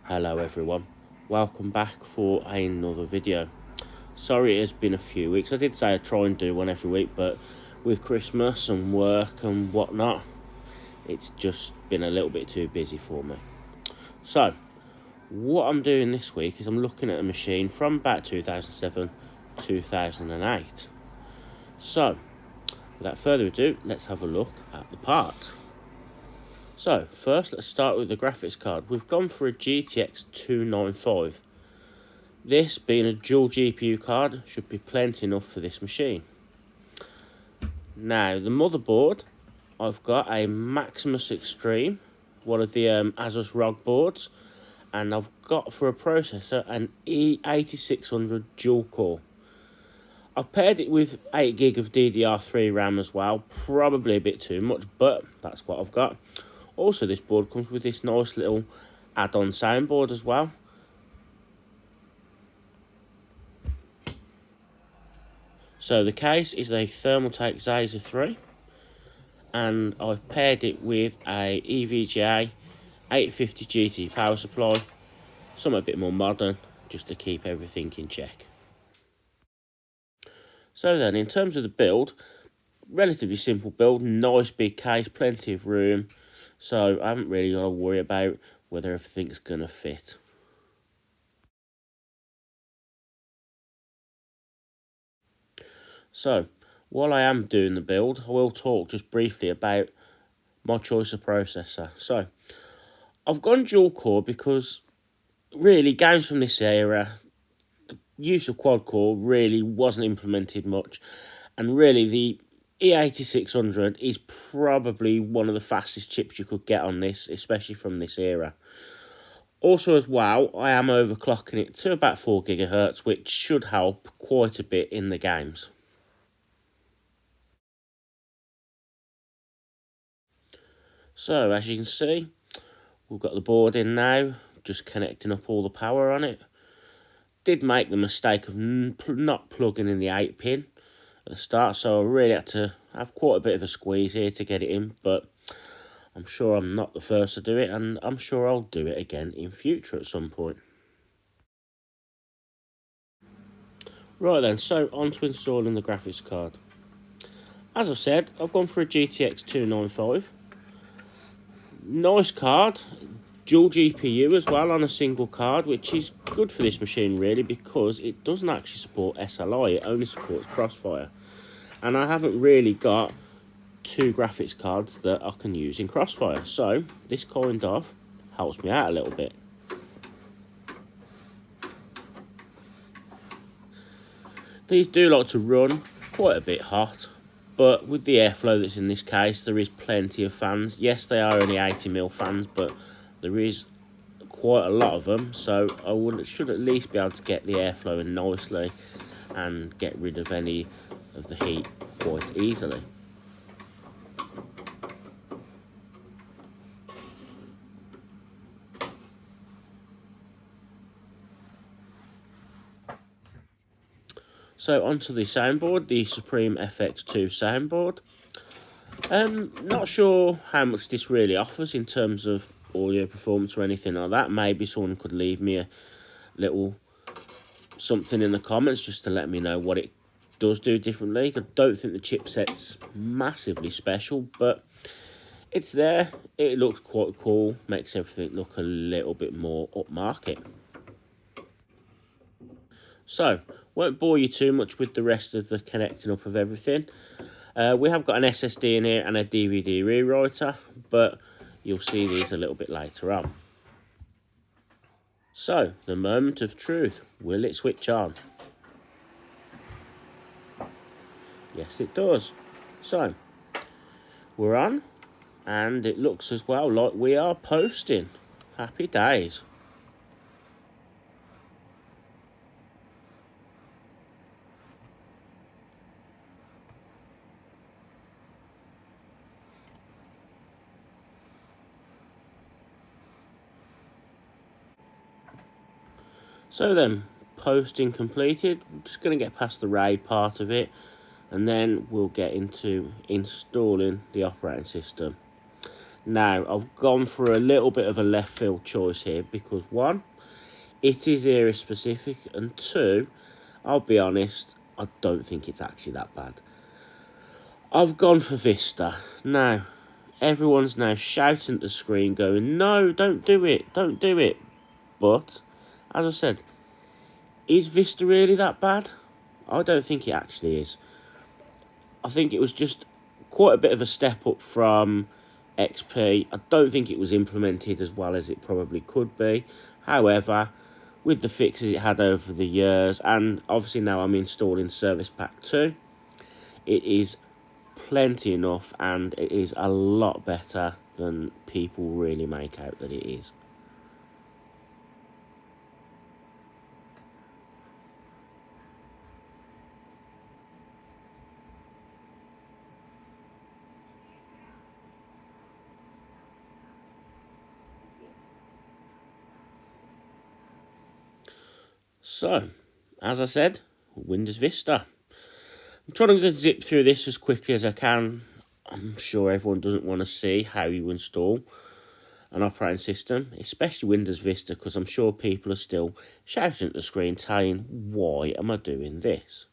Hello everyone, welcome back for another video. Sorry it has been a few weeks. I did say I'd try and do one every week, but with Christmas and work and whatnot, it's just been a little bit too busy for me. So, what I'm doing this week is I'm looking at a machine from about 2007, 2008. So, without further ado, let's have a look at the part. So, first let's start with the graphics card. We've gone for a GTX 295. This, being a dual GPU card, should be plenty enough for this machine. Now, the motherboard, I've got a Maximus Extreme, one of the Asus ROG boards, and I've got for a processor an E8600 dual core. I've paired it with 8GB of DDR3 RAM as well, probably a bit too much, but that's what I've got. Also, this board comes with this nice little add-on soundboard as well. So the case is a Thermaltake Zaser 3, and I've paired it with a EVGA 850 GT power supply, something a bit more modern, just to keep everything in check. So then, in terms of the build, relatively simple build, nice big case, plenty of room, so I haven't really got to worry about whether everything's going to fit. So, while I am doing the build, I will talk just briefly about my choice of processor. So, I've gone dual core because really games from this era, the use of quad core really wasn't implemented much, and really the E8600 is probably one of the fastest chips you could get on this, especially from this era. Also as well, I am overclocking it to about 4 GHz, which should help quite a bit in the games. So as you can see, we've got the board in now, just connecting up all the power on it. Did make the mistake of not plugging in the 8-pin at the start, so I really had to have quite a bit of a squeeze here to get it in, but I'm sure I'm not the first to do it, and I'm sure I'll do it again in future at some point. Right then, so on to installing the graphics card. As I've said, I've gone for a GTX 295. Nice card, dual GPU as well on a single card, which is good for this machine really because it doesn't actually support SLI, it only supports Crossfire. And I haven't really got two graphics cards that I can use in Crossfire, so this kind of helps me out a little bit. These do like to run quite a bit hot, but with the airflow that's in this case, there is plenty of fans. Yes, they are only 80mm fans, but there is quite a lot of them, so I should at least be able to get the airflow in nicely and get rid of any of the heat quite easily. So onto the soundboard, the Supreme FX2 soundboard. Not sure how much this really offers in terms of audio performance or anything like that. Maybe someone could leave me a little something in the comments just to let me know what it does do differently. I don't think the chipset's massively special, but it's there. It looks quite cool, makes everything look a little bit more upmarket. So, won't bore you too much with the rest of the connecting up of everything. We have got an SSD in here and a DVD rewriter, but you'll see these a little bit later on. So, the moment of truth, will it switch on? Yes, it does. So, we're on, and it looks as well like we are posting. Happy days. So then, posting completed. I'm just going to get past the RAID part of it, and then we'll get into installing the operating system. Now, I've gone for a little bit of a left field choice here because, one, it is area specific, and two, I'll be honest, I don't think it's actually that bad. I've gone for Vista. Now, everyone's now shouting at the screen going, no, don't do it, don't do it. But, as I said, is Vista really that bad? I don't think it actually is. I think it was just quite a bit of a step up from XP. I don't think it was implemented as well as it probably could be. However, with the fixes it had over the years, and obviously now I'm installing Service Pack 2, it is plenty enough, and it is a lot better than people really make out that it is. So, as I said, Windows Vista. I'm trying to zip through this as quickly as I can. I'm sure everyone doesn't want to see how you install an operating system, especially Windows Vista, because I'm sure people are still shouting at the screen saying, why am I doing this?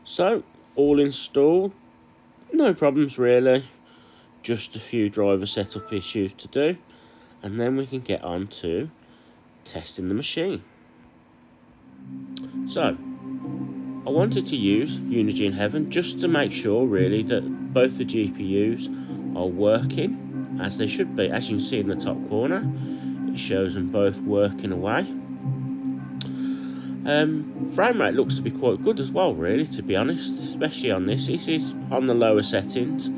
So, all installed, no problems really, just a few driver setup issues to do, and then we can get on to testing the machine. So, I wanted to use Unigine in Heaven just to make sure really that both the GPUs are working as they should be. As you can see in the top corner, it shows them both working away. Frame rate looks to be quite good as well, really, to be honest, especially on this. This is on the lower settings.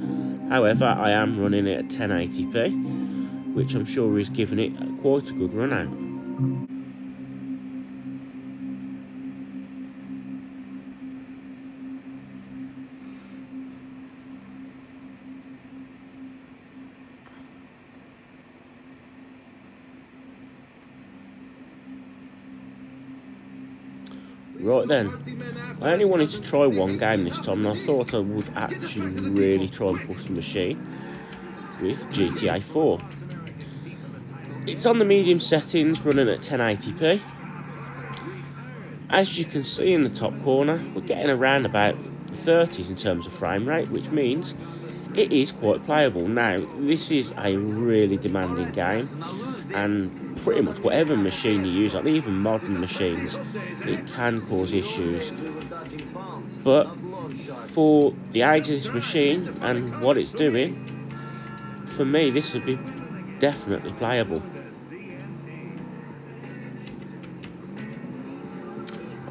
However, I am running it at 1080p, which I'm sure is giving it quite a good run out. Right then, I only wanted to try one game this time, and I thought I would actually really try and push the machine with GTA 4. It's on the medium settings, running at 1080p. As you can see in the top corner, we're getting around about 30s in terms of frame rate, which means it is quite playable. Now, this is a really demanding game, and pretty much whatever machine you use on, even modern machines, it can cause issues. But for the age of this machine and what it's doing, for me this would be definitely playable.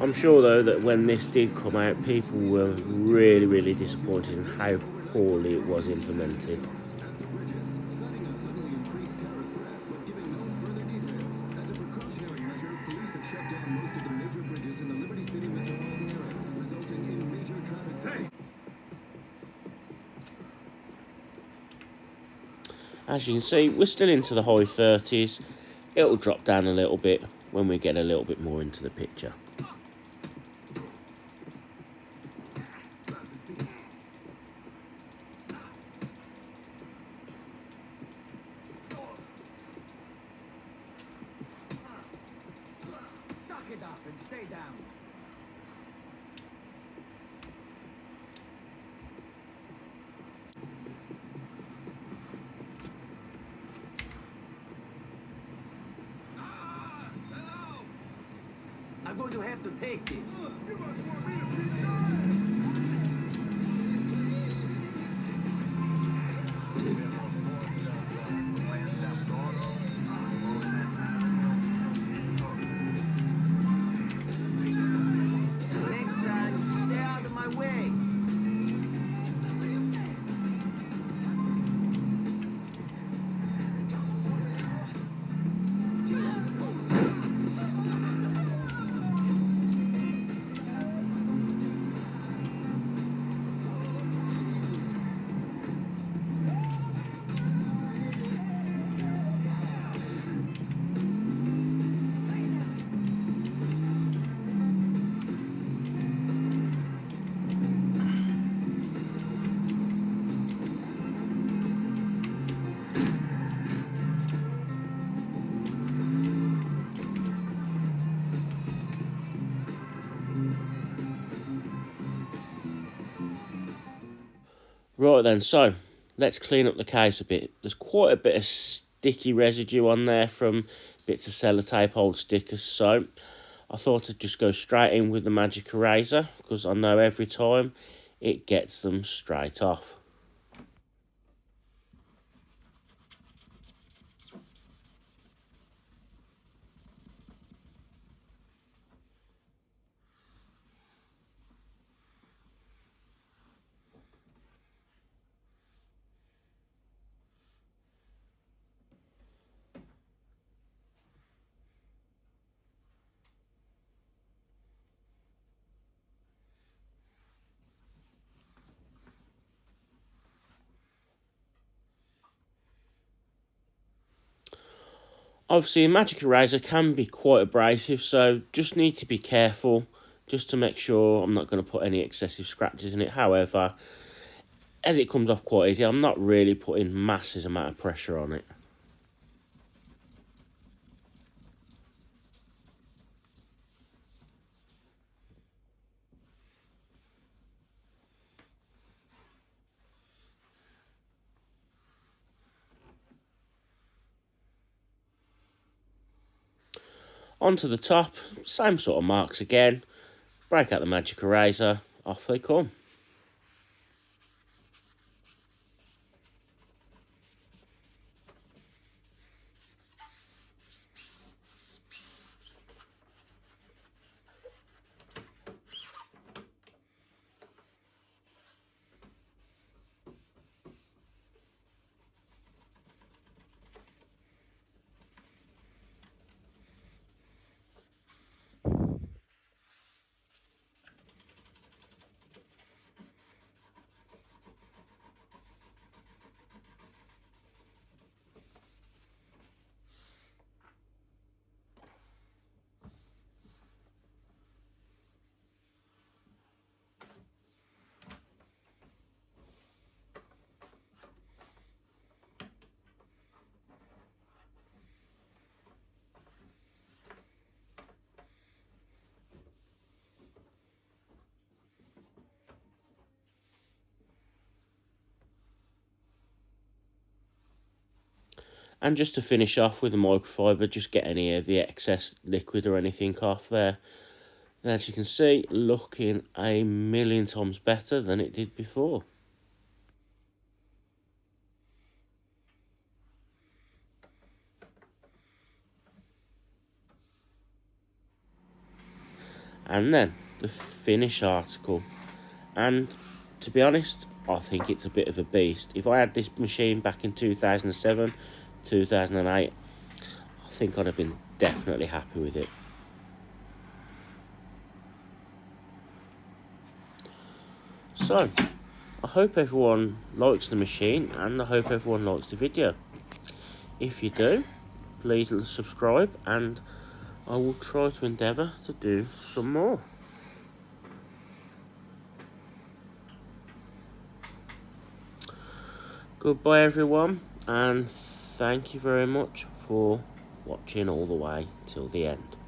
I'm sure though that when this did come out, people were really disappointed in how poorly it was implemented. As you can see, we're still into the high 30s. It'll drop down a little bit when we get a little bit more into the picture. Suck it up and stay down. I'm going to have to take this. You must want me to Next time, stay out of my way. Right then, so let's clean up the case a bit. There's quite a bit of sticky residue on there from bits of sellotape, old stickers, so I thought I'd just go straight in with the magic eraser, because I know every time it gets them straight off. Obviously, a magic eraser can be quite abrasive, so just need to be careful just to make sure I'm not going to put any excessive scratches in it. However, as it comes off quite easy, I'm not really putting massive amount of pressure on it. Onto the top, same sort of marks again. Break out the magic eraser, off they come. And just to finish off with the microfiber, just get any of the excess liquid or anything off there. And as you can see, looking a million times better than it did before. And then the finish article. And to be honest, I think it's a bit of a beast. If I had this machine back in 2007, 2008, I think I'd have been definitely happy with it. So, I hope everyone likes the machine, and I hope everyone likes the video. If you do, please subscribe, and I will try to endeavour to do some more. Goodbye everyone, and thank you very much for watching all the way till the end.